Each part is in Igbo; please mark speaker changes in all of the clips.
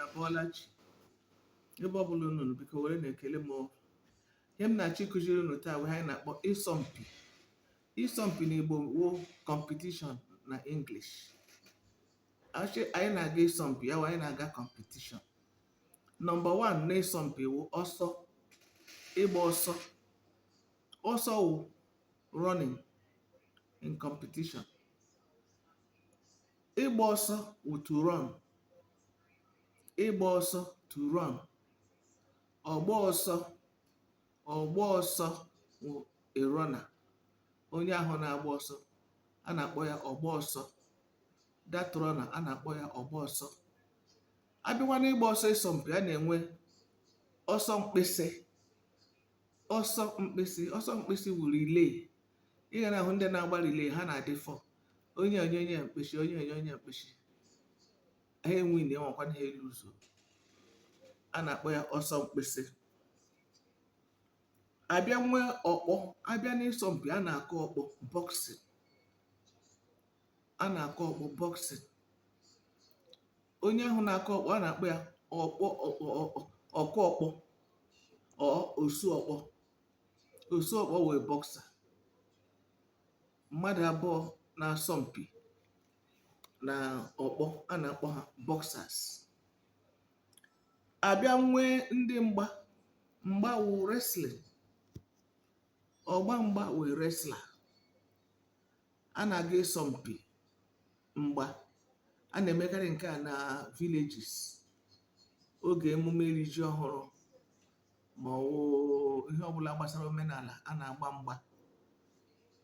Speaker 1: na bọọlachi ebe ọ bụla unu nọ, biko were na-ekele m. Ihe m na-achọ ịkụziri unu taa bụ anyị na-akpọ ịsọmpi. Ịsọmpi n'Igbo wụ competition na English. Anyị na-aga ịsọmpi, ya anyị na-aga competition. Number 1 na ịsọmpi wụ ọsọ, ịgba ọsọ. Ọsọ wụ running in competition. Ịgba ọsọ wụ to run. Ịgba ọsọ to run. Ọgba ọsọ wụ a runner. Onye ahụ na-agba ọsọ a na-akpọ ya ọgba ọsọ. That runner a na-akpọ ya ọgba ọsọ. Abịakwa n'ịgba ọsọ ịsọmpi, a na-enwe ọsọ mkpịsị. Ọsọ mkpịsị wụ relay. Ị ga na-ahụ ndị na-agba relay, ha na-adị 4. Onye mkpịsị, onye mkpịsị. Ha enwe na enwekwana ha elu ụzọ. A na-akpọ ya ọsọ mkpịsị. Abịa nwee ọkpọ. Abịa n'ịsọmpi, a na-akụ ọkpọ boxing. A na-akụ ọkpọ boxing. Onye ahụ na-akụ ọkpọ a na-akpọ ya ọkụ ọkpọ osu ọkpọ. Osu ọkpọ wee boxer. Mmadụ abụọ na-asọmpi na ọkpọ a na-akpọ ha boxers. Abịa nwee ndị mgba. Mgba wụ wrestling. Ọgba mgba wụ wrestler. A na-aga ịsọmpi mgba. A na-emekarị nke a na villages oge emume iri ji ọhụrụ ma ọ wụ ihe ọbụla gbasara omenala, a na-agba mgba.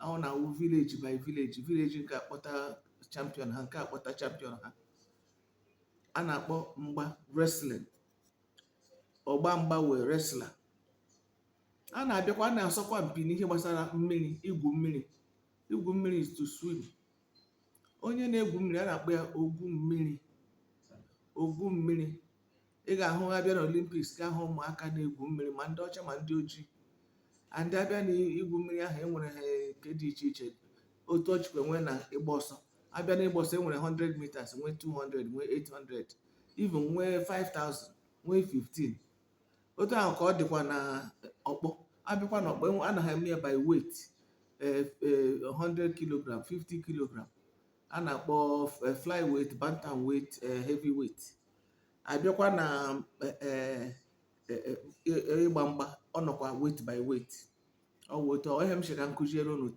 Speaker 1: Ọ na-awụ village by village. Village nke akpọta champion ha, nke akpọta champion ha. A na-akpọ mgba wrestling. Ọgba mgba wee wrestler. A na-abịakwa, a na-asọkwa mpi n'ihe gbasara mmiri, igwu mmiri. Igwu mmiri is to swim. Onye na-egwu mmiri a na-akpọ ya ogwu mmiri. Ogwu mmiri. Ị ga-ahụ abịa na Olympics, ga-ahụ ụmụaka na-egwu mmiri, ma ndị ọcha ma ndị ojii. And abịa na igwu mmiri ahụ, enwere ha nke dị iche iche. Otu ọchịkwa nwee na ịgba ọsọ. Abịa na ịgba ọsọ, enwere 100 meters, nwee 200, nwee 800, even nwee 5000, nwee 15. Otu ahụ ka ọ dịkwa na ọkpọ. Abịakwa na ọkpọ, a na ha eme ya by weight. 100 kilogram, 50 kilogram. A na-akpọ flyweight, bantamweight, heavyweight. Abịakwa na ịgba mgba, ọ nọkwa weight by weight. Ọ wụ otu ihe m shaka nkụziere unu taa.